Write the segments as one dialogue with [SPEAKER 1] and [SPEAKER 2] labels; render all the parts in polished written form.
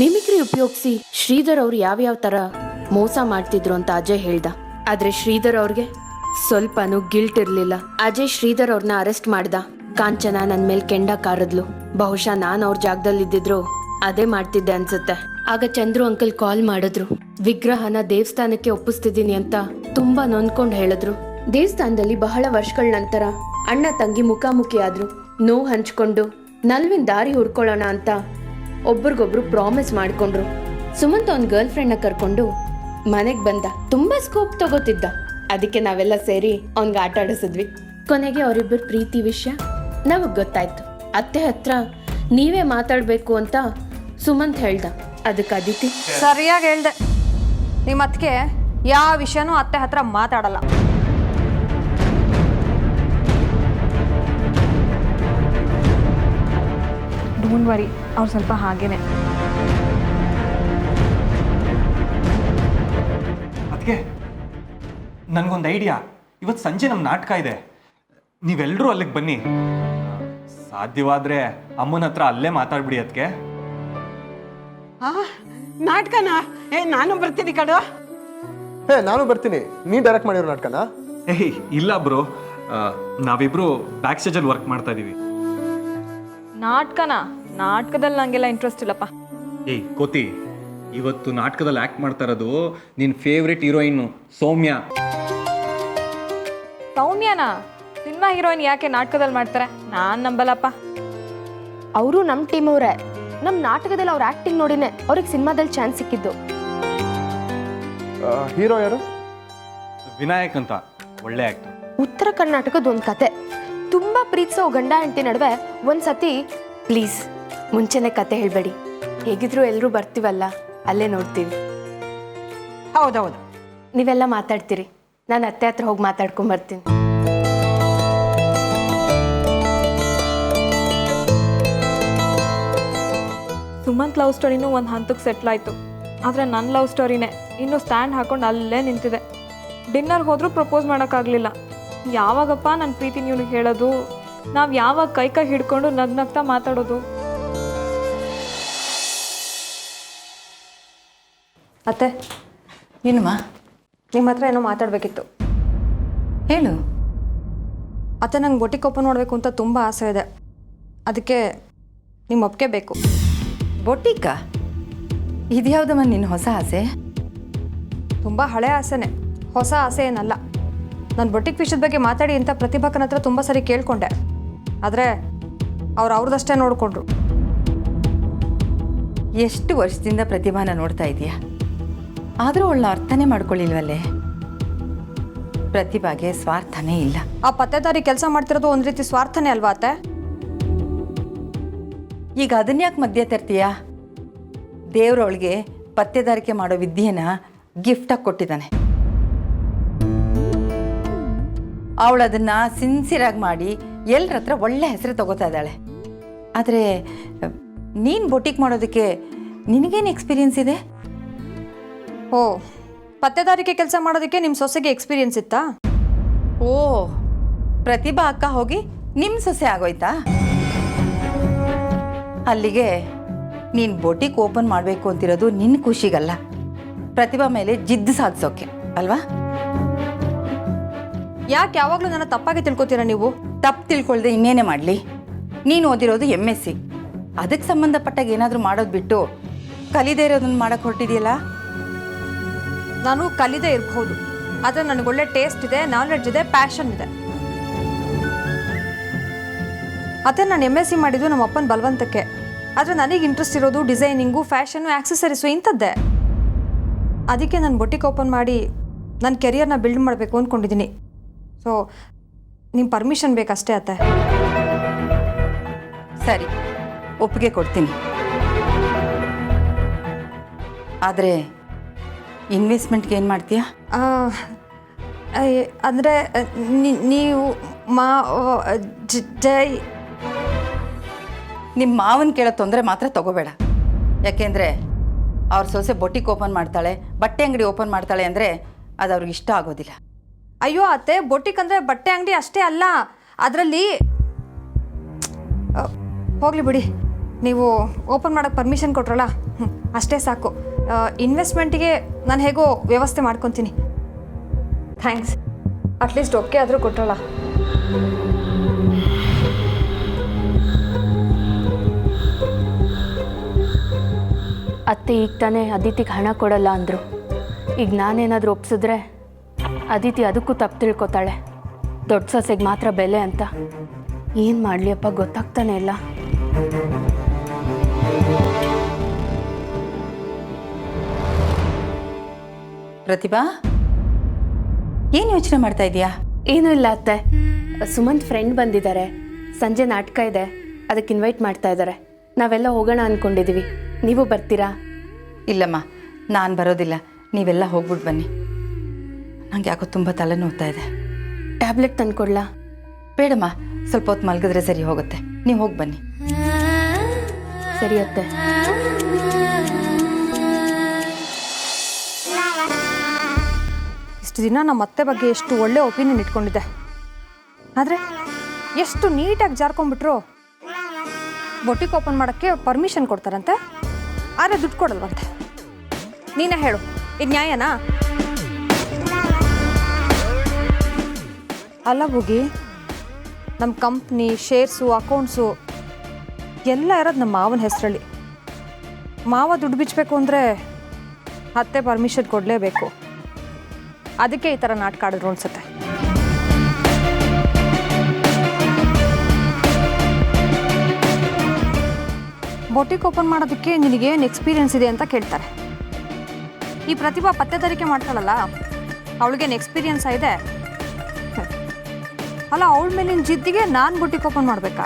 [SPEAKER 1] Mimicry ಉಪಯೋಗಿಸಿ ಶ್ರೀಧರ್ ಅವ್ರು ಯಾವ್ಯಾವ ತರ ಮೋಸ ಮಾಡ್ತಿದ್ರು ಅಂತ ಅಜಯ್ ಹೇಳ್ದ. ಆದ್ರೆ ಶ್ರೀಧರ್ ಅವ್ರಿಗೆ ಸ್ವಲ್ಪನೂ ಗಿಲ್ಟ್ ಇರ್ಲಿಲ್ಲ. ಅಜಯ್ ಶ್ರೀಧರ್ ಅವ್ರನ್ನ ಅರೆಸ್ಟ್ ಮಾಡ್ದ. ಕಾಂಚನ ನನ್ ಮೇಲ್ ಕೆಂಡ ಕಾರದ್ಲು. ಬಹುಶಃ ನಾನ್ ಅವ್ರ ಜಾಗದಲ್ಲಿ ಇದ್ದಿದ್ರು ಅದೇ ಮಾಡ್ತಿದ್ದೆ ಅನ್ಸುತ್ತೆ. ಆಗ ಚಂದ್ರು ಅಂಕಲ್ ಕಾಲ್ ಮಾಡಿದ್ರು. ವಿಗ್ರಹನ ದೇವಸ್ಥಾನಕ್ಕೆ ಒಪ್ಪಿಸ್ತಿದ್ದೀನಿ ಅಂತ ತುಂಬಾ ನೊಂದ್ಕೊಂಡ್ ಹೇಳಿದ್ರು. ದೇವಸ್ಥಾನದಲ್ಲಿ ಬಹಳ ವರ್ಷಗಳ ನಂತರ ಅಣ್ಣ ತಂಗಿ ಮುಖಾಮುಖಿ ಆದ್ರು. ನೋವು ಹಂಚ್ಕೊಂಡು ನಲ್ವಿನ ದಾರಿ ಹುಡ್ಕೊಳ್ಳೋಣ ಅಂತ ಒಬ್ರಿಗೊಬ್ರು ಪ್ರಾಮಿಸ್ ಮಾಡ್ಕೊಂಡ್ರು. ಸುಮಂತ್ ಅವನ್ ಗರ್ಲ್ ಫ್ರೆಂಡ್ ನ ಕರ್ಕೊಂಡು ಮನೆಗ್ ಬಂದ. ತುಂಬಾ ಸ್ಕೋಪ್ ತಗೋತಿದ್ದ. ಅದಕ್ಕೆ ನಾವೆಲ್ಲ ಸೇರಿ ಅವನ್ಗೆ ಆಟ ಆಡಿಸಿದ್ವಿ. ಕೊನೆಗೆ ಅವರಿಬ್ಬರು ಪ್ರೀತಿ ವಿಷಯ ನಮಗ್ ಗೊತ್ತಾಯ್ತು. ಅತ್ತೆ ಹತ್ರ ನೀವೇ ಮಾತಾಡ್ಬೇಕು ಅಂತ ಸುಮಂತ್ ಹೇಳ್ದ. ಅದಕ್ಕೆ ಅದಿತಿ
[SPEAKER 2] ಸರಿಯಾಗಿ ಹೇಳ್ದೆ. ನಿಮ್ಮ ಅತ್ತಿಗೆ ಯಾವ ವಿಷಯನೂ ಅತ್ತೆ ಹತ್ರ ಮಾತಾಡಲ್ಲ. ಡೋಂಟ್ ವರಿ, ಅವ್ರು ಸ್ವಲ್ಪ ಹಾಗೇನೆ.
[SPEAKER 3] ಅದಕ್ಕೆ ನನಗೊಂದು ಐಡಿಯಾ. ಇವತ್ತು ಸಂಜೆ ನಮ್ಮ ನಾಟಕ ಇದೆ. ನೀವೆಲ್ಲರೂ ಅಲ್ಲಿಗೆ ಬನ್ನಿ. ಸಾಧ್ಯವಾದ್ರೆ ಅಮ್ಮನ ಹತ್ರ ಅಲ್ಲೇ ಮಾತಾಡ್ಬಿಡಿ. ಅದಕ್ಕೆ
[SPEAKER 4] ನಾಟಕನಾ? ನಾನು ಬರ್ತೀನಿ ಕಡು.
[SPEAKER 5] ನಾನು ಬರ್ತೀನಿ. ನೀ ಡೈರೆಕ್ಟ್ ಮಾಡಿರೋ ನಾಟಕನಾ?
[SPEAKER 3] ಇಲ್ಲ ಬ್ರೋ, ನಾವಿಬ್ರು ಬ್ಯಾಕ್ ಸ್ಟೇಜಲ್ಲಿ ವರ್ಕ್ ಮಾಡ್ತಾ ಇದೀವಿ.
[SPEAKER 2] ನಾಟಕದಲ್ಲಿ ನಂಗೆಲ್ಲ ಇಂಟ್ರೆಸ್ಟ್ ಇಲ್ಲಪ್ಪ.
[SPEAKER 3] ಕೋತಿ, ಇವತ್ತು ನಾಟಕದಲ್ಲಿ ಆಕ್ಟ್ ಮಾಡ್ತಾ ಇರೋದು ನಿನ್ನ ಫೇವ್ರೆಟ್ ಹೀರೋಯಿನ್ ಸೌಮ್ಯ.
[SPEAKER 2] ಸೌಮ್ಯನಾ? ಸಿನಿಮಾ ಹೀರೋಯಿನ್ ಯಾಕೆ ನಾಟಕದಲ್ಲಿ ಮಾಡ್ತಾರೆ? ನಾನ್ ನಂಬಲ್ಲಪ್ಪ.
[SPEAKER 1] ಅವರು ನಮ್ ಟೀಮ್ ಅವರೇ. ನಮ್ ನಾಟಕದಲ್ಲಿ ಅವ್ರ ಆಕ್ಟಿಂಗ್ ನೋಡಿನೇ ಅವ್ರಿಗೆ ಸಿನಿಮಾದಲ್ಲಿ ಚಾನ್ಸ್ ಸಿಕ್ಕಿದ್ದು.
[SPEAKER 5] ಹೀರೋ ಯಾರು?
[SPEAKER 3] ವಿನಾಯಕ್ ಅಂತ, ಒಳ್ಳೆ ಆಕ್ಟರ್.
[SPEAKER 1] ಉತ್ತರ ಕರ್ನಾಟಕದ ಒಂದ್ ಕತೆ. ತುಂಬಾ ಪ್ರೀತಿಸೋ ಗಂಡ ಹೆಂಡತಿ ನಡುವೆ ಒಂದ್ಸತಿ ಪ್ಲೀಸ್ ಮುಂಚೆನೆ ಕತೆ ಹೇಳ್ಬೇಡಿ, ಹೇಗಿದ್ರು ಎಲ್ರೂ ಬರ್ತೀವಲ್ಲ ಅಲ್ಲೇ ನೋಡ್ತೀವಿ.
[SPEAKER 4] ಹೌದೌದು,
[SPEAKER 1] ನೀವೆಲ್ಲ ಮಾತಾಡ್ತೀರಿ. ನಾನು ಅತ್ತೆ ಹತ್ರ ಹೋಗಿ ಮಾತಾಡ್ಕೊಂಡ್ ಬರ್ತೀನಿ.
[SPEAKER 2] ಸುಮಂತ್ ಲವ್ ಸ್ಟೋರಿನೂ ಒಂದು ಹಂತಕ್ಕೆ ಸೆಟ್ಲ್ ಆಯಿತು. ಆದರೆ ನನ್ನ ಲವ್ ಸ್ಟೋರಿನೇ ಇನ್ನೂ ಸ್ಟ್ಯಾಂಡ್ ಹಾಕೊಂಡು ಅಲ್ಲೇ ನಿಂತಿದೆ. ಡಿನ್ನರ್ಗೆ ಹೋದರೂ ಪ್ರಪೋಸ್ ಮಾಡೋಕ್ಕಾಗಲಿಲ್ಲ. ಯಾವಾಗಪ್ಪ ನನ್ನ ಪ್ರೀತಿ ನೀವು ಹೇಳೋದು? ನಾವು ಯಾವಾಗ ಕೈ ಹಿಡ್ಕೊಂಡು ನಗ್ನಗ್ತಾ ಮಾತಾಡೋದು? ಅತ್ತೆ,
[SPEAKER 6] ಏನಮ್ಮ?
[SPEAKER 2] ನಿಮ್ಮ ಹತ್ರ ಏನೋ ಮಾತಾಡಬೇಕಿತ್ತು.
[SPEAKER 6] ಹೇಳು.
[SPEAKER 2] ಅತ್ತೆ, ನಂಗೆ ಬೊಟಿಕ್ ಓಪನ್ ಮಾಡಬೇಕು ಅಂತ ತುಂಬ ಆಸೆ ಇದೆ. ಅದಕ್ಕೆ ನಿಮ್ಮ ಒಪ್ಪಿಗೆ ಬೇಕು.
[SPEAKER 6] ಬೊಟಿಕಾ? ಇದ್ಯಾವುದಮ್ಮ ನಿನ್ನ ಹೊಸ ಆಸೆ?
[SPEAKER 2] ತುಂಬ ಹಳೆ ಆಸೆನೇ, ಹೊಸ ಆಸೆ ಏನಲ್ಲ. ನಾನು ಬೊಟಿಕ್ ವಿಷಯದ ಬಗ್ಗೆ ಮಾತಾಡಿ ಅಂತ ಪ್ರತಿಭಾಕನ ಹತ್ರ ತುಂಬ ಸರಿ ಕೇಳಿಕೊಂಡೆ. ಆದರೆ ಅವ್ರದ್ದಷ್ಟೇ ನೋಡಿಕೊಂಡ್ರು.
[SPEAKER 6] ಎಷ್ಟು ವರ್ಷದಿಂದ ಪ್ರತಿಭಾನ ನೋಡ್ತಾ ಇದೆಯಾ? ಆದರೂ ಅವಳನ್ನ ಅರ್ಥನೇ ಮಾಡ್ಕೊಳ್ಳಿಲ್ವಲ್ಲೇ? ಪ್ರತಿಭಾಗೆ ಸ್ವಾರ್ಥನೇ ಇಲ್ಲ.
[SPEAKER 2] ಆ ಪತ್ತೆದಾರಿ ಕೆಲಸ ಮಾಡ್ತಿರೋದು ಒಂದು ರೀತಿ ಸ್ವಾರ್ಥನೇ ಅಲ್ವಾ ಅತ್ತೆ?
[SPEAKER 6] ಈಗ ಅದನ್ಯಾಕೆ ಮಧ್ಯ ತರ್ತೀಯಾ? ದೇವ್ರವಳಿಗೆ ಪತ್ತೆದಾರಿಕೆ ಮಾಡೋ ವಿದ್ಯೆನ ಗಿಫ್ಟಾಗಿ ಕೊಟ್ಟಿದ್ದಾನೆ. ಅವಳು ಅದನ್ನು ಸಿನ್ಸಿಯರಾಗಿ ಮಾಡಿ ಎಲ್ಲರ ಹತ್ರ ಒಳ್ಳೆ ಹೆಸರು ತಗೋತಾ ಇದ್ದಾಳೆ. ಆದರೆ ನೀನು ಬೊಟಿಕ್ ಮಾಡೋದಕ್ಕೆ ನಿನಗೇನು ಎಕ್ಸ್ಪೀರಿಯನ್ಸ್ ಇದೆ?
[SPEAKER 2] ಓ, ಪತ್ತೆದಾರಿಕೆ ಕೆಲಸ ಮಾಡೋದಕ್ಕೆ ನಿಮ್ಮ ಸೊಸೆಗೆ ಎಕ್ಸ್ಪೀರಿಯನ್ಸ್ ಇತ್ತಾ?
[SPEAKER 6] ಓ, ಪ್ರತಿಭಾ ಅಕ್ಕ ಹೋಗಿ ನಿಮ್ಮ ಸೊಸೆ ಆಗೋಯ್ತಾ? ಅಲ್ಲಿಗೆ ನೀನು ಬೊಟಿಕ್ ಓಪನ್ ಮಾಡಬೇಕು ಅಂತಿರೋದು ನಿನ್ನ ಖುಷಿಗಲ್ಲ, ಪ್ರತಿಭಾ ಮೇಲೆ ಜಿದ್ದು ಸಾಧಿಸೋಕೆ ಅಲ್ವಾ?
[SPEAKER 2] ಯಾಕೆ ಯಾವಾಗಲೂ ನನ್ನ ತಪ್ಪಾಗಿ ತಿಳ್ಕೊತೀರಾ ನೀವು?
[SPEAKER 6] ತಪ್ಪು ತಿಳ್ಕೊಳ್ದೆ ಇನ್ನೇನೇ ಮಾಡಲಿ? ನೀನು ಓದಿರೋದು MSc. ಅದಕ್ಕೆ ಸಂಬಂಧಪಟ್ಟಾಗ ಏನಾದರೂ ಮಾಡೋದು ಬಿಟ್ಟು ಕಲಿದೇ ಇರೋದನ್ನು ಮಾಡೋಕ್ಕೆ ಹೊರಟಿದೆಯಲ್ಲ?
[SPEAKER 2] ನಾನು ಕಲಿದೇ ಇರಬಹುದು, ಆದರೆ ನನಗೊಳ್ಳೆ ಟೇಸ್ಟ್ ಇದೆ, ನಾಲೆಡ್ಜ್ ಇದೆ, ಪ್ಯಾಷನ್ ಇದೆ. ಅದೇ ನಾನು MSc ಮಾಡಿದ್ದು ನಮ್ಮ ಅಪ್ಪನ ಬಲವಂತಕ್ಕೆ. ಆದರೆ ನನಗೆ ಇಂಟ್ರೆಸ್ಟ್ ಇರೋದು ಡಿಸೈನಿಂಗು, ಫ್ಯಾಷನ್ನು, ಆಕ್ಸೆಸರೀಸು ಇಂಥದ್ದೇ. ಅದಕ್ಕೆ ನಾನು ಬೊಟಿಕ್ ಓಪನ್ ಮಾಡಿ ನನ್ನ ಕೆರಿಯರ್ನ ಬಿಲ್ಡ್ ಮಾಡಬೇಕು ಅಂದ್ಕೊಂಡಿದ್ದೀನಿ. ಸೊ ನಿಮ್ಮ ಪರ್ಮಿಷನ್ ಬೇಕಷ್ಟೇ ಅತ್ತೆ.
[SPEAKER 6] ಸರಿ, ಒಪ್ಪಿಗೆ ಕೊಡ್ತೀನಿ. ಆದರೆ ಇನ್ವೆಸ್ಟ್ಮೆಂಟ್ಗೆ ಏನು ಮಾಡ್ತೀಯಾ?
[SPEAKER 2] ಅಂದರೆ ನೀವು ಜೈ
[SPEAKER 6] ನಿಮ್ಮ ಮಾವನ ಕೇಳೋ ತೊಂದರೆ ಮಾತ್ರ ತಗೋಬೇಡ. ಯಾಕೆಂದರೆ ಅವ್ರ ಸೊಸೆ ಬೊಟಿಕ್ ಓಪನ್ ಮಾಡ್ತಾಳೆ, ಬಟ್ಟೆ ಅಂಗಡಿ ಓಪನ್ ಮಾಡ್ತಾಳೆ ಅಂದರೆ ಅದು ಅವ್ರಿಗೆ ಇಷ್ಟ ಆಗೋದಿಲ್ಲ.
[SPEAKER 2] ಅಯ್ಯೋ ಅತ್ತೆ, ಬೊಟಿಕ್ ಅಂದರೆ ಬಟ್ಟೆ ಅಂಗಡಿ ಅಷ್ಟೇ ಅಲ್ಲ, ಅದರಲ್ಲಿ ಹೋಗಲಿ ಬಿಡಿ, ನೀವು ಓಪನ್ ಮಾಡೋಕ್ಕೆ ಪರ್ಮಿಷನ್ ಕೊಟ್ರಲ್ಲ, ಅಷ್ಟೇ ಸಾಕು. ಇನ್ವೆಸ್ಟ್ಮೆಂಟಿಗೆ ನಾನು ಹೇಗೋ ವ್ಯವಸ್ಥೆ ಮಾಡ್ಕೊತೀನಿ. ಥ್ಯಾಂಕ್ಸ್, ಅಟ್ಲೀಸ್ಟ್ ಓಕೆ ಆದರೂ ಕೊಟ್ರಲ್ಲ.
[SPEAKER 1] ಅತ್ತೆ ಈಗ ತಾನೇ ಅದಿತಿಗೆ ಹಣ ಕೊಡಲ್ಲ ಅಂದರು. ಈಗ ನಾನೇನಾದರೂ ಒಪ್ಸಿದ್ರೆ ಅದಿತಿ ಅದಕ್ಕೂ ತಪ್ಪು ತಿಳ್ಕೊತಾಳೆ. ದೊಡ್ಡ ಸೊಸೆಗೆ ಮಾತ್ರ ಬೆಲೆ ಅಂತ. ಏನು ಮಾಡಲಿಯಪ್ಪ ಗೊತ್ತಾಗ್ತಾನೆ ಇಲ್ಲ.
[SPEAKER 6] ಪ್ರತಿಭಾ, ಏನು ಯೋಚನೆ ಮಾಡ್ತಾ ಇದೀಯಾ?
[SPEAKER 1] ಏನೂ ಇಲ್ಲ ಅತ್ತೆ, ಸುಮಂತ್ ಫ್ರೆಂಡ್ ಬಂದಿದ್ದಾರೆ. ಸಂಜೆ ನಾಟಕ ಇದೆ, ಅದಕ್ಕೆ ಇನ್ವೈಟ್ ಮಾಡ್ತಾ ಇದ್ದಾರೆ. ನಾವೆಲ್ಲ ಹೋಗೋಣ ಅಂದ್ಕೊಂಡಿದ್ದೀವಿ. ನೀವು ಬರ್ತೀರಾ?
[SPEAKER 6] ಇಲ್ಲಮ್ಮ, ನಾನು ಬರೋದಿಲ್ಲ. ನೀವೆಲ್ಲ ಹೋಗ್ಬಿಟ್ಟು ಬನ್ನಿ. ನಂಗೆ ಯಾಕೋ ತುಂಬ ತಲೆನೋವ್ತಾ ಇದೆ.
[SPEAKER 1] ಟ್ಯಾಬ್ಲೆಟ್ ತಂದ್ಕೊಡ್ಲಾ?
[SPEAKER 6] ಬೇಡಮ್ಮ, ಸ್ವಲ್ಪ ಹೊತ್ತು ಮಲಗಿದ್ರೆ ಸರಿ ಹೋಗುತ್ತೆ. ನೀವು ಹೋಗಿ ಬನ್ನಿ.
[SPEAKER 1] ಸರಿ ಅತ್ತೆ.
[SPEAKER 2] ಇಷ್ಟು ದಿನ ನಮ್ಮ ಅತ್ತೆ ಬಗ್ಗೆ ಎಷ್ಟು ಒಳ್ಳೆ ಒಪಿನಿಯನ್ ಇಟ್ಕೊಂಡಿದ್ದೆ, ಆದರೆ ಎಷ್ಟು ನೀಟಾಗಿ ಜಾರ್ಕೊಂಡ್ಬಿಟ್ರು. ಬೊಟಿಕ್ ಓಪನ್ ಮಾಡೋಕ್ಕೆ ಪರ್ಮಿಷನ್ ಕೊಡ್ತಾರಂತೆ, ಆದರೆ ದುಡ್ಡು ಕೊಡಲ್ವಂತೆ. ನೀನೇ ಹೇಳು, ಇದು ನ್ಯಾಯನಾ? ಅಲ್ಲ ಹೋಗಿ, ನಮ್ಮ ಕಂಪ್ನಿ ಶೇರ್ಸು ಅಕೌಂಟ್ಸು ಎಲ್ಲ ಇರೋದು ನಮ್ಮ ಮಾವನ ಹೆಸರಲ್ಲಿ. ಮಾವ ದುಡ್ಡು ಬಿಚ್ಚಬೇಕು ಅಂದರೆ ಅತ್ತೆ ಪರ್ಮಿಷನ್ ಕೊಡಲೇಬೇಕು. ಅದಕ್ಕೆ ಈ ಥರ ನಾಟಕ ಆಡಿದ್ರು ಅನ್ಸುತ್ತೆ. ಬೊಟಿಕ್ ಓಪನ್ ಮಾಡೋದಕ್ಕೆ ನಿನಗೇನು ಎಕ್ಸ್ಪೀರಿಯನ್ಸ್ ಇದೆ ಅಂತ ಕೇಳ್ತಾರೆ. ಈ ಪ್ರತಿಭಾ ಪತ್ತೆದಾರಿಕೆ ಮಾಡ್ತಾಳಲ್ಲ, ಅವಳಿಗೇನು ಎಕ್ಸ್ಪೀರಿಯನ್ಸ್ ಇದೆ? ಅಲ್ಲ, ಅವಳ ಮೇಲಿನ ಜಿದ್ದಿಗೆ ನಾನು ಬೊಟಿಕ್ ಓಪನ್ ಮಾಡಬೇಕಾ?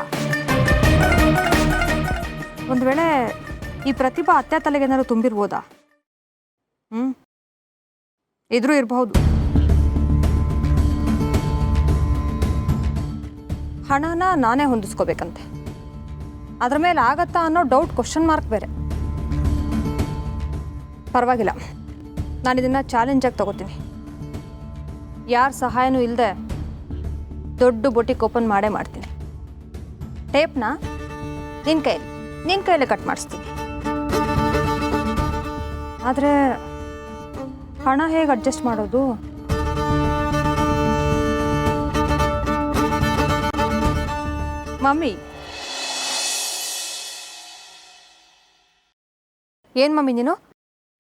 [SPEAKER 2] ಒಂದು ವೇಳೆ ಈ ಪ್ರತಿಭಾ ಅತ್ತೆ ತಲೆಗೆ ಏನಾದ್ರು ತುಂಬಿರ್ಬೋದಾ? ಇದ್ರೂ ಇರಬಹುದು. ಹಣನ ನಾನೇ ಹೊಂದಿಸ್ಕೋಬೇಕಂತೆ. ಅದ್ರ ಮೇಲೆ ಆಗತ್ತಾ ಅನ್ನೋ ಡೌಟ್, ಕ್ವಶನ್ ಮಾರ್ಕ್ ಬೇರೆ. ಪರವಾಗಿಲ್ಲ, ನಾನು ಇದನ್ನು ಚಾಲೆಂಜಾಗಿ ತಗೋತೀನಿ. ಯಾರ ಸಹಾಯನೂ ಇಲ್ಲದೆ ದೊಡ್ಡ ಬೊಟಿಕ್ ಓಪನ್ ಮಾಡೇ ಮಾಡ್ತೀನಿ. ಟೇಪ್ನ ನಿನ್ನ ಕೈಯಲ್ಲೇ ಕಟ್ ಮಾಡಿಸ್ತೀನಿ. ಆದರೆ ಹಣ ಹೇಗೆ ಅಡ್ಜಸ್ಟ್ ಮಾಡೋದು? ಮಮ್ಮಿ, ಏನು ಮಮ್ಮಿ ನೀನು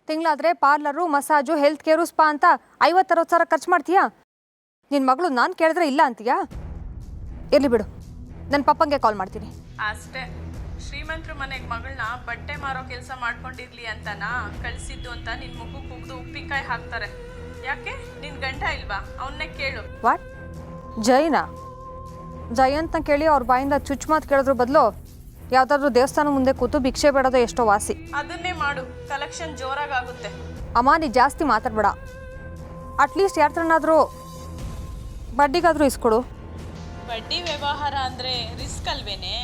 [SPEAKER 2] ತಿಂಗಳಾದರೆ parlour, massage, health care, spa ಅಂತ 50-60 ಸಾವಿರ ಖರ್ಚು ಮಾಡ್ತೀಯಾ? ನಿನ್ನ ಮಗಳು ನಾನು ಕೇಳಿದ್ರೆ ಇಲ್ಲ ಅಂತೀಯಾ? ಇರಲಿ ಬಿಡು, ನನ್ನ ಪಪ್ಪಂಗೆ ಕಾಲ್ ಮಾಡ್ತೀನಿ.
[SPEAKER 7] ಅಷ್ಟೇ, ಶ್ರೀಮಂತರ ಮನೆಗೆ ಮಗಳನ್ನ ಬಟ್ಟೆ ಮಾರೋ ಕೆಲಸ ಮಾಡ್ಕೊಂಡಿರ್ಲಿ ಅಂತನಾ ಕಳಿಸಿದ್ದು ಅಂತ ನಿನ್ನ ಮುಖಕ್ಕೆ ಉಗ್ದು ಉಪ್ಪಿನಕಾಯಿ ಹಾಕ್ತಾರೆ. ಯಾಕೆ ನಿನ್ನ ಗಂಡ ಇಲ್ವಾ? ಅವನ್ನೇ ಕೇಳು.
[SPEAKER 2] ವಾಟ್? ಜಯಂತ್ನ ಕೇಳಿ ಅವ್ರ ಬಾಯಿಂದ ಚುಚ್ಚು ಮಾತು ಕೇಳೋದ್ರ ಬದಲು ಯಾವುದಾದ್ರೂ ದೇವಸ್ಥಾನ ಮುಂದೆ ಕೂತು ಭಿಕ್ಷೆ ಬೇಡೋದು ಎಷ್ಟೋ ವಾಸಿ.
[SPEAKER 7] ಅದನ್ನೇ ಮಾಡು, ಕಲೆಕ್ಷನ್ ಜೋರಾಗುತ್ತೆ.
[SPEAKER 2] ಅಮ್ಮ, ನೀ ಜಾಸ್ತಿ ಮಾತಾಡ್ಬೇಡ. ಅಟ್ಲೀಸ್ಟ್ ಯಾರತ್ರನಾದರೂ ಬಡ್ಡಿಗಾದರೂ ಇಸ್ಕೊಡು.
[SPEAKER 7] ಬಡ್ಡಿ ವ್ಯವಹಾರ ಅಂದರೆ ರಿಸ್ಕ್ ಅಲ್ವೇನೆ?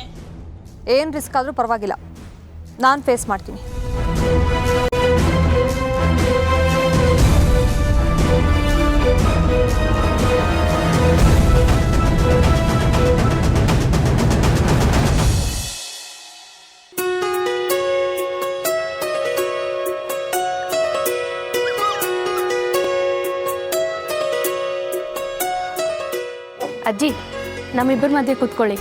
[SPEAKER 2] ಏನು ರಿಸ್ಕ್ ಆದರೂ ಪರವಾಗಿಲ್ಲ, ನಾನು ಫೇಸ್ ಮಾಡ್ತೀನಿ.
[SPEAKER 1] ಅಜ್ಜಿ, ನಮ್ಮಿಬ್ಬರ ಮಧ್ಯೆ ಕೂತ್ಕೊಳ್ಳಿ.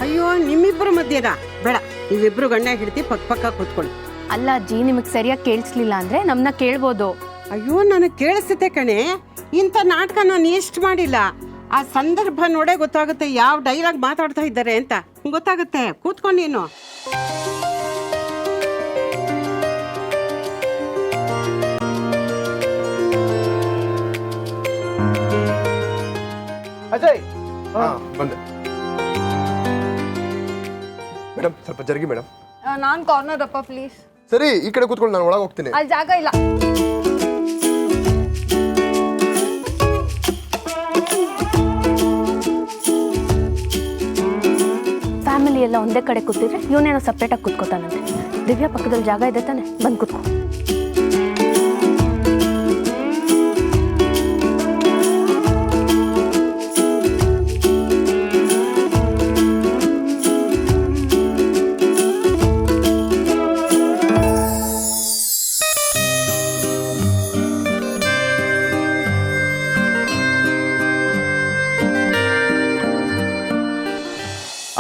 [SPEAKER 4] ಅಯ್ಯೋ, ನಿಮ್ಮಿಬ್ಬರ ಮಧ್ಯನಾ? ಬೇಡ, ನೀವಿಬ್ರು ಗಂಡ ಹಿಡ್ತಿ ಪಕ್ಕ ಕೂತ್ಕೊಳ್ಳಿ.
[SPEAKER 1] ಅಲ್ಲ ಅಜ್ಜಿ, ನಿಮಗೆ ಸರಿಯಾಗಿ ಕೇಳಿಸ್ಲಿಲ್ಲ ಅಂದರೆ ನಮ್ಮನ್ನ ಕೇಳ್ಬೋದು.
[SPEAKER 4] ಅಯ್ಯೋ, ನನಗೆ ಕೇಳಿಸುತ್ತೆ ಕಣೆ. ಇಂಥ ನಾಟಕ ನಾನು ಎಷ್ಟು ಮಾಡಿಲ್ಲ. ಆ ಸಂದರ್ಭ ನೋಡೇ ಗೊತ್ತಾಗುತ್ತೆ ಯಾವ ಡೈಲಾಗ್ ಮಾತಾಡ್ತಾ ಇದ್ದಾರೆ ಅಂತ. ಗೊತ್ತಾಗುತ್ತೆ, ಕೂತ್ಕೊಂಡು ನೀನು.
[SPEAKER 5] ಅಜಯ್, ಬಂದೆ ಮೇಡಮ್. ಸ್ವಲ್ಪ ಜರುಗಿ ಮೇಡಮ್.
[SPEAKER 2] ನಾನು ಕಾರ್ನರ್ ಅಪ್ಪ, ಪ್ಲೀಸ್.
[SPEAKER 5] ಸರಿ, ಈ ಕಡೆ ಕೂತ್ಕೊಂಡು ನಾನು ಒಳಗೆ ಹೋಗ್ತೀನಿ.
[SPEAKER 2] ಅಲ್ಲಿ ಜಾಗ ಇಲ್ಲ.
[SPEAKER 1] ಫ್ಯಾಮಿಲಿ ಎಲ್ಲ ಒಂದೇ ಕಡೆ ಕೂತಿದ್ರೆ ಇವನೇನೋ ಸಪ್ರೇಟಾಗಿ ಕೂತ್ಕೋತಾನಂತೆ. ದಿವ್ಯಾ ಪಕ್ಕದಲ್ಲಿ ಜಾಗ ಇದೆ ತಾನೆ, ಬಂದು ಕೂತ್ಕೋ.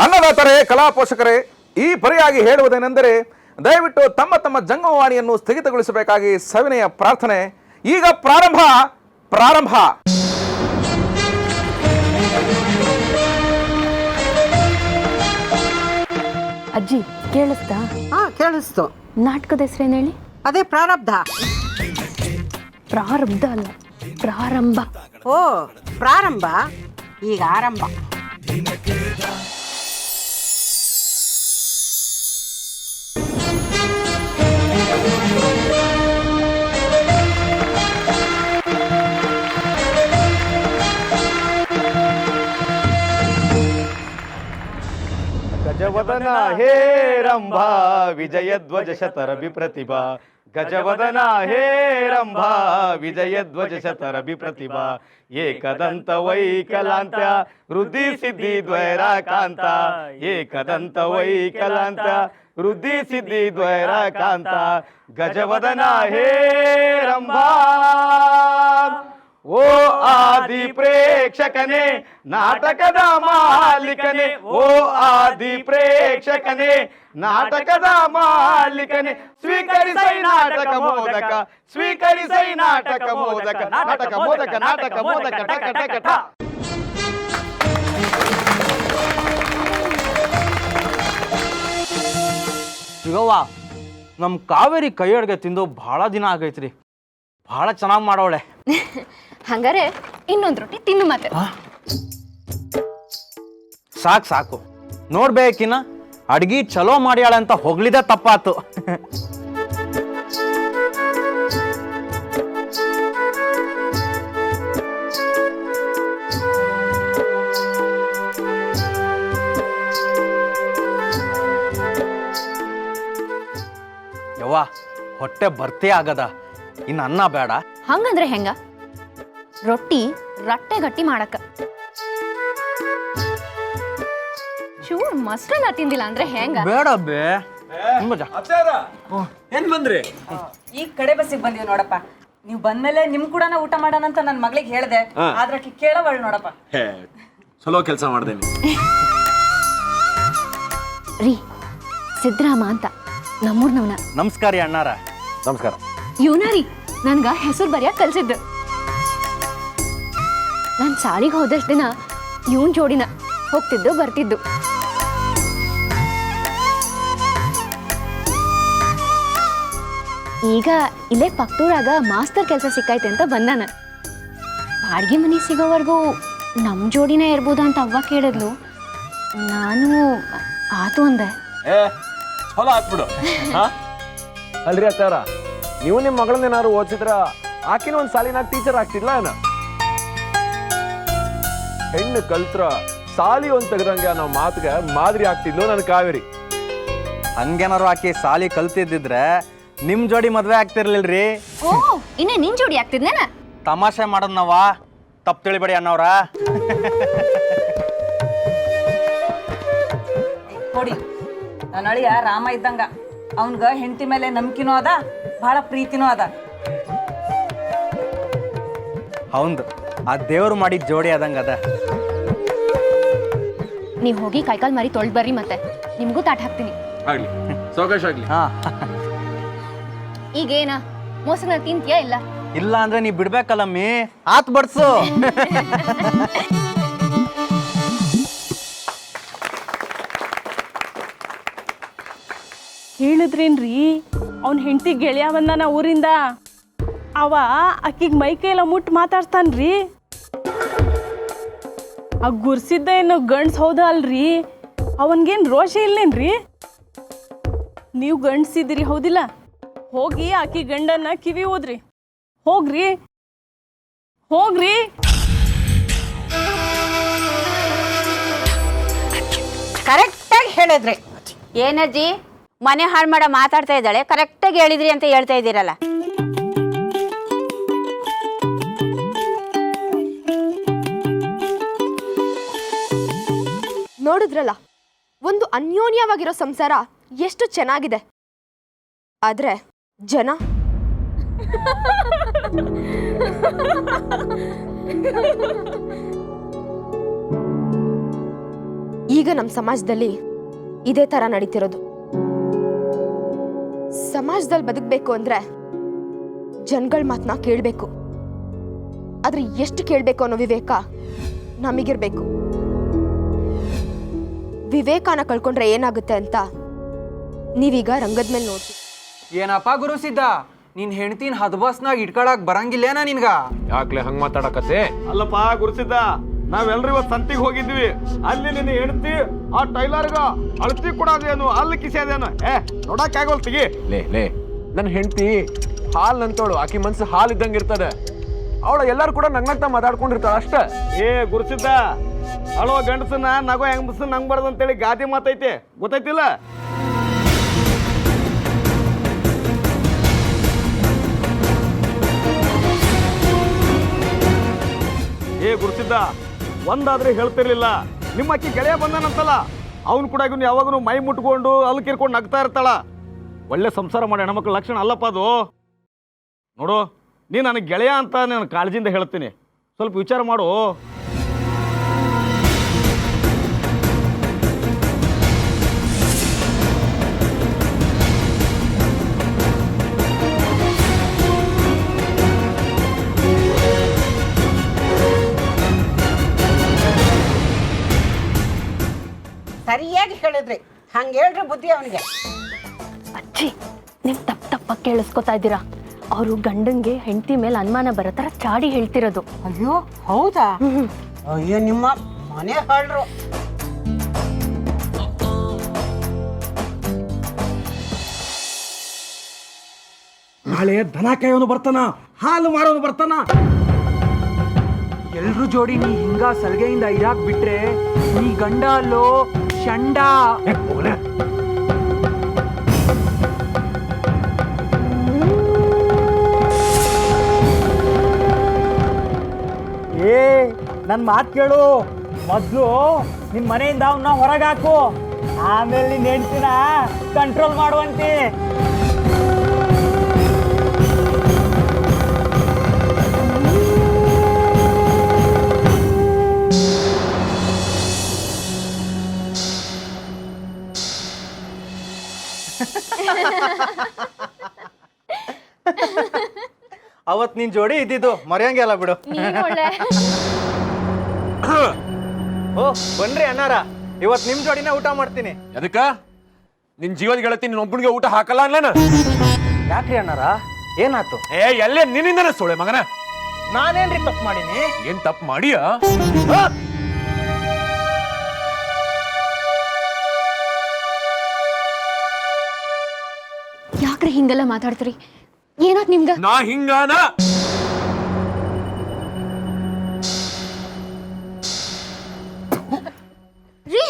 [SPEAKER 8] ಅನ್ನದಾತರೇ, ಕಲಾ ಪೋಷಕರೇ, ಈ ಪರಿಯಾಗಿ ಹೇಳುವುದೇನೆಂದರೆ ದಯವಿಟ್ಟು ತಮ್ಮ ತಮ್ಮ ಜಂಗಮವಾಣಿಯನ್ನು ಸ್ಥಗಿತಗೊಳಿಸಬೇಕಾಗಿ ಸವಿನಯ ಪ್ರಾರ್ಥನೆ. ಈಗ ಪ್ರಾರಂಭ.
[SPEAKER 1] ಅಜ್ಜಿ ಕೇಳಿಸ್ತಾ?
[SPEAKER 4] ಹಾ, ಕೇಳಿಸ್ತು.
[SPEAKER 1] ನಾಟಕದ ಹೆಸರೇನು ಹೇಳಿ?
[SPEAKER 4] ಅದೇ ಪ್ರಾರಬ್ಧ.
[SPEAKER 1] ಪ್ರಾರಬ್ಧ ಅಲ್ಲ, ಪ್ರಾರಂಭ.
[SPEAKER 4] ಓ, ಪ್ರಾರಂಭ. ಈಗ ಆರಂಭ.
[SPEAKER 9] ಗಜವದನ ಹೇ ರಂಭಾ ವಿಜಯಧ್ವಜ ಶತರಭಿ ಪ್ರತಿಭಾ. ಗಜವದನ ಹೇ ರಂಭಾ ವಿಜಯಧ್ವಜ ಶತರಭಿ ಪ್ರತಿಭಾ. ಏಕದಂತ ವೈಕಲಾಂತ ವೃದ್ಧಿ ಸಿದ್ಧಿ ದ್ವೈರಾಕಾಂತ. ಏಕದಂತ ವೈಕಲಾಂತ ವೃದ್ಧಿ ಸಿದ್ಧಿ ದ್ವೈರಾಕಾಂತ. ಗಜವದನ ಹೇ ರಂಭಾ. ಓ ಆದಿ ಪ್ರೇಕ್ಷಕನೇ, ನಾಟಕದ ಮಾಲೀಕನೇ. ಓ ಆದಿ ಪ್ರೇಕ್ಷಕನೇ, ನಾಟಕದ ಮಾಲೀಕನೇ. ಸ್ವೀಕರಿಸೈ ನಾಟಕ ಮೋದಕ, ಸ್ವೀಕರಿಸೈ ನಾಟಕ ಮೋದಕ. ನಾಟಕ ಮೋದಕ, ನಾಟಕ ಮೋದಕ, ಟಕ ಟಕ ಟ.
[SPEAKER 10] ಸಿಗವ್ವ, ನಮ್ಮ ಕಾವೇರಿ ಕೈ ಅಡುಗೆ ತಿಂದು ಭಾಳ ದಿನ ಆಗೈತ್ರಿ. ಭಾಳ ಚೆನ್ನಾಗಿ ಮಾಡೋಳೆ.
[SPEAKER 11] ಹಂಗಾರೆ ಇನ್ನೊಂದು ರೊಟ್ಟಿ ತಿನ್ನು ಮತ್ತೆ.
[SPEAKER 10] ಸಾಕು ನೋಡ್ಬೇಕಿನ ಅಡ್ಗಿ ಚಲೋ ಮಾಡ್ಯಾಳೆ ಅಂತ ಹೊಗಳಿದೆ ತಪ್ಪಾತು. ಯವ್ವ, ಹೊಟ್ಟೆ ಭರ್ತಿ ಆಗದ, ಇನ್ನು ಅನ್ನ ಬೇಡ.
[SPEAKER 11] ಹಂಗಂದ್ರೆ ಹೆಂಗ? ರೊಟ್ಟಿ ರಟ್ಟೆ ಗಟ್ಟಿ ಮಾಡಕ ಚೂರ್ ಮಸ್ರನ್ನ ತಿಂದಿಲ್ಲ ಅಂದ್ರೆ ಹೆಂಗ?
[SPEAKER 10] ಬೇಡ ಬೇ.
[SPEAKER 3] ಏನ್ ಬಂದ್ರಿ?
[SPEAKER 6] ಈ ಕಡೆ ಬಸ್ಸಿಗೆ ಬಂದೀವಿ ನೋಡಪ್ಪ. ನೀವು ಬಂದ್ಮೇಲೆ ನಿಮ್ ಕೂಡ ಊಟ ಮಾಡೋಣ ಅಂತ ನನ್ನ ಮಗಳಿಗೆ ಹೇಳ್ದೆ. ಆದ್ರೆ ಆಕಿ ಕೇಳವಳು ನೋಡಪ್ಪ.
[SPEAKER 3] ಚಲೋ ಕೆಲಸ ಮಾಡ್ದೇನಿ.
[SPEAKER 11] ರೀ, ಸಿದ್ರಾಮ ಅಂತ ನಮ್ಮೂರ್ನವನ.
[SPEAKER 10] ನಮಸ್ಕಾರ ರೀ ಅಣ್ಣಾರ.
[SPEAKER 8] ನಮಸ್ಕಾರ.
[SPEAKER 11] ಇವನ ರೀ ನನ್ಗ ಹೆಸರು ಬರೆಯಕ್ ಕಲ್ಸಿದ್ದು. ನಾನ್ ಸಾಲಿಗೆ ಹೋದಷ್ಟು ದಿನ ಇವನ್ ಜೋಡಿನ ಹೋಗ್ತಿದ್ದು ಬರ್ತಿದ್ದು. ಈಗ ಇಲ್ಲೇ ಪಕ್ತೂರಾಗ ಮಾಸ್ತರ್ ಕೆಲಸ ಸಿಕ್ಕೈತೆ ಅಂತ ಬಂದಾನ. ಬಾಡ್ಗಿ ಮನೆ ಸಿಗೋವರೆಗೂ ನಮ್ ಜೋಡಿನೇ ಇರ್ಬೋದ ಅಂತ ಅವ್ವ ಕೇಳಿದ್ಲು. ನಾನು ಆತು ಅಂದೆ.
[SPEAKER 3] ಚಲೋ ಆತ್ಬಿಡು.
[SPEAKER 5] ಅಲ್ರಿ ಅತ್ತಾರ, ನೀವು ನಿಮ್ಮ ಮಗಳನ್ನೇನಾದ್ರು ಓದಿಸಿದ್ರ ಆಕಿನ ಒಂದು ಸಾಲಿನಾಗ ಟೀಚರ್ ಆಗ್ತಿಲ್ಲ ಏನ? ಹೆಣ್ಣು ಕಲ್ತ್ರ ಸಾಲಿ ಒಂದ್ ತೆಗ್ದಂಗ ನಾವು ಮಾತುಗ ಮಾದರಿ ಆಗ್ತಿದ್ಲು ನನ್ನ ಕಾವೇರಿ.
[SPEAKER 10] ಹಂಗೇನಾರು ಆಕಿ ಸಾಲಿ ಕಲ್ತಿದ್ದಿದ್ರೆ ನಿಮ್ ಜೋಡಿ ಮದ್ವೆ ಆಗ್ತಿರ್ಲಿಲ್ರಿ.
[SPEAKER 11] ಓ, ಇನ್ನ ನಿನ್ ಜೋಡಿ ಆಗ್ತಿದ್ನೇನ?
[SPEAKER 10] ತಮಾಷೆ ಮಾಡೋದ್ನವ, ತಪ್ಪು ತಿಳಿಬೇಡಿ ಅನ್ನೋರ.
[SPEAKER 6] ಕೊಡಿ, ನನ್ನ ಅಳಿಯ ರಾಮ ಇದ್ದಂಗ. ಅವನ್ಗ ಹೆಂಡತಿ ಮೇಲೆ ನಂಬಿಕೆನೂ ಅದ, ಬಹಳ ಪ್ರೀತಿನೂ ಅದ.
[SPEAKER 10] ಹೌದು, ಆ ದೇವ್ರು ಮಾಡಿದ ಜೋಡಿ ಆದಂಗ ಅದ.
[SPEAKER 11] ನೀವ್ ಹೋಗಿ ಕೈಕಾಲ್ ಮರಿ ತೊಳ್ದ್ ಬರ್ರಿ, ಮತ್ತೆ ನಿಮ್ಗೂ ತಾಟ್ ಹಾಕ್ತೀನಿ.
[SPEAKER 3] ಆಗ್ಲಿ, ಸಾವಕಾಶ ಆಗ್ಲಿ.
[SPEAKER 10] ಹಾ,
[SPEAKER 11] ಈಗೇನ ಮೋಸನ ತಿಂತೀಯಾ ಇಲ್ಲ?
[SPEAKER 10] ಇಲ್ಲ ಅಂದ್ರೆ ನೀ ಬಿಡ್ಬೇಕಲ್ಲಮ್ಮಿ. ಆತ್ ಬಡ್ಸು.
[SPEAKER 7] ಹೇಳಿದ್ರೇನ್ರಿ, ಅವ್ನ ಹೆಂಡತಿ ಗೆಳೆಯ ಬಂದಾನ ಊರಿಂದ. ಅವ ಆಕಿಗೆ ಮೈ ಕೈಲ ಮುಟ್ಟು ಮಾತಾಡ್ತಾನ್ರಿ. ಆ ಗುರ್ಸಿದ್ದ ಏನು ಗಂಡ್ಸ್ ಹೌದ ಅಲ್ರಿ, ಅವನ್ಗೇನು ರೋಷ ಇಲ್ಲೇನ್ರಿ? ನೀವು ಗಂಡ್ಸಿದ್ರಿ ಹೌದಿಲ್ಲ? ಹೋಗಿ ಆಕಿ ಗಂಡನ್ನ ಕಿವಿ ಹೋದ್ರಿ. ಹೋಗ್ರಿ ಹೋಗ್ರಿ.
[SPEAKER 12] ಕರೆಕ್ಟಾಗಿ ಹೇಳಿದ್ರಿ. ಏನಜ್ಜಿ, ಮನೆ ಹಾಳು ಮಾಡೋ ಮಾತಾಡ್ತಾ ಇದ್ದಾಳೆ, ಕರೆಕ್ಟಾಗಿ ಹೇಳಿದ್ರಿ ಅಂತ ಹೇಳ್ತಾ ಇದ್ದೀರಲ್ಲ.
[SPEAKER 11] ನೋಡಿದ್ರಲ್ಲ, ಒಂದು ಅನ್ಯೋನ್ಯವಾಗಿರೋ ಸಂಸಾರ ಎಷ್ಟು ಚೆನ್ನಾಗಿದೆ. ಆದ್ರೆ ಜನ
[SPEAKER 1] ಈಗ ನಮ್ಮ ಸಮಾಜದಲ್ಲಿ ಇದೇ ಥರ ನಡೀತಿರೋದು. ಸಮಾಜದಲ್ಲಿ ಬದುಕಬೇಕು ಅಂದರೆ ಜನಗಳ ಮಾತನ್ನ ಕೇಳಬೇಕು. ಆದರೆ ಎಷ್ಟು ಕೇಳಬೇಕು ಅನ್ನೋ ವಿವೇಕ ನಮಗಿರ್ಬೇಕು. ವಿವೇಕನ ಕಳ್ಕೊಂಡ್ರೆ ಏನಾಗುತ್ತೆ ಅಂತ ನೀವೀಗ ರಂಗದ ಮೇಲೆ ನೋಡ್ತೀವಿ.
[SPEAKER 10] ಏನಪ್ಪ ಗುರುಸಿದ್ದ, ನಿನ್ ಹೆಂಡತಿನ ಹದ್ಬಸ್ನಾಗ ಇಟ್ಕೊಳಕ್ ಬರಂಗಿಲ್ಲೇನ ನಿನ್ಗ?
[SPEAKER 5] ಯಾಕ್ಲೆ ಹಂಗ್ ಮಾತಾಡಕತ್ತೆ?
[SPEAKER 9] ಅಲ್ಲಪ್ಪ ಗುರುಸಿದ್ದ, ನಾವೆಲ್ಲರೂ ಇವತ್ತು ಸಂತಿಗೆ ಹೋಗಿದ್ವಿ. ಅಲ್ಲಿ ನಿನ್ನ ಹೆಂಡತಿ ಆ ಟೈಲರ್ಗ ಅಳತಿ ಕೊಡೋದೇನು ಅಲ್ಲಿ ಕಿಸೇದೇನು ನೋಡಕ್ ಆಗೋಲ್ತಿಗಿ.
[SPEAKER 5] ಲೇ ನನ್ನ ಹೆಂಡತಿ ಹಾಲ್ ಅಂತೋಳು, ಆಕಿ ಮನ್ಸು ಹಾಲ್ ಇದ್ದಂಗೆ ಇರ್ತದೆ. ಅವಳ ಎಲ್ಲಾರು ಕೂಡ ನಂಗಂತ ಮಾತಾಡ್ಕೊಂಡಿರ್ತಾಳ ಅಷ್ಟ.
[SPEAKER 9] ಗುರುಸಿದ್ದ, ಅಳೋ ಗಂಡಸನ್ನ ನಗೋ ಹೆಂಗಸನ್ನ ನಂಗ್ಬಾರ್ದು ಅಂತೇಳಿ ಗಾದಿ ಮಾತೈತೆ, ಗೊತ್ತೈತಿಲ್ಲ? ಗುರುಸಿದ್ದ, ಒಂದಾದ್ರೆ ಹೇಳ್ತಿರ್ಲಿಲ್ಲ. ನಿಮ್ಮ ಅಕ್ಕಿ ಗೆಳೆಯ ಬಂದಾನಂತಲ್ಲ, ಅವನು ಕೂಡ ಯಾವಾಗೂ ಮೈ ಮುಟ್ಕೊಂಡು ಅಲ್ಲಿ ಕಿರ್ಕೊಂಡು ನಗ್ತಾ ಇರ್ತಾಳ. ಒಳ್ಳೆ ಸಂಸಾರ ಮಾಡಿ ಹೆಣ್ಮಕ್ಳ ಲಕ್ಷಣ ಅಲ್ಲಪ್ಪ ಅದು. ನೋಡು, ನೀ ನನಗೆ ಗೆಳೆಯ ಅಂತ ನಾನು ಕಾಳಜಿಯಿಂದ ಹೇಳ್ತೀನಿ, ಸ್ವಲ್ಪ ವಿಚಾರ ಮಾಡು.
[SPEAKER 4] ಸರಿಯಾಗಿ ಹೇಳಿದ್ರಿ. ಹಂಗೆ ಹೇಳ್ರಿ ಬುದ್ಧಿ ಅವನಿಗೆ.
[SPEAKER 1] ಅಜ್ಜಿ, ನೀವು ತಪ್ಪಾಗಿ ಕೇಳಿಸ್ಕೊತಾ ಇದ್ದೀರಾ. ಅವರು ಗಂಡಂಗೆ ಹೆಂಡತಿ ಮೇಲೆ ಅನುಮಾನ ಬರೋ ಥರ ಚಾಡಿ ಹೇಳ್ತಿರೋದು.
[SPEAKER 4] ಅಯ್ಯೋ ಹೌದಾ? ಅಯ್ಯೋ ನಿಮ್ಮ ಮನೆ ಹಾಳ್ರು.
[SPEAKER 9] ನಾಳೆ ದನ ಕಾಯೋನು ಬರ್ತಾನ, ಹಾಲು ಮಾರೋನು ಬರ್ತಾನ.
[SPEAKER 10] ಎಲ್ರು ಜೋಡಿ ನೀ ಹಿಂಗ ಸಲ್ಗೆಯಿಂದ ಇರಾಕ್ ಬಿಟ್ರೆ ನೀ ಗಂಡ ಅಲ್ಲೋ ಚಂಡ.
[SPEAKER 9] ನನ್ನ ಮಾತು ಕೇಳು. ಮೊದಲು ನಿನ್ನ ಮನೆಯಿಂದ ಅವನ್ನ ಹೊರಗಾಕು, ಆಮೇಲೆ ನಿನ್ನ ಹೆಂಡ್ತಿನ ಕಂಟ್ರೋಲ್ ಮಾಡುವಂತೆ.
[SPEAKER 10] ಅವತ್ ನಿನ್ ಜೋಡಿ ಇದ್ದಿದ್ದು ಮರೆಯಂಗೆ ಅಲ್ಲ ಬಿಡು. ಓ ಬನ್ರಿ ಅಣ್ಣಾರ, ಇವತ್ ನಿಮ್ ಜೋಡಿನ ಊಟ ಮಾಡ್ತೀನಿ.
[SPEAKER 5] ಅದಕ್ಕ ನಿನ್ ಜೀವದ ಗೆಳತಿ ನಿನ್ ಒಬ್ಬನಿಗೆ ಊಟ ಹಾಕಲ್ಲ ಅನ್ಲೇನ?
[SPEAKER 10] ಯಾಕ್ರಿ ಅಣ್ಣಾರ, ಏನಾತು?
[SPEAKER 5] ಎಲ್ಲೇ ನಿನ್ನಿಂದನೇ ಸೋಳೆ ಮಗನ.
[SPEAKER 10] ನಾನೇನ್ರಿ ತಪ್ಪು ಮಾಡೀನಿ?
[SPEAKER 5] ಏನ್ ತಪ್ಪು ಮಾಡಿಯಾ?
[SPEAKER 11] ಯಾಕ್ರಿ ಹಿಂಗೆಲ್ಲ ಮಾತಾಡ್ತೀರಿ? ಏನಾತ್ ನಿಮ್ಗ?
[SPEAKER 5] ನಾ ಹಿಂಗಾನ?
[SPEAKER 11] ರೀ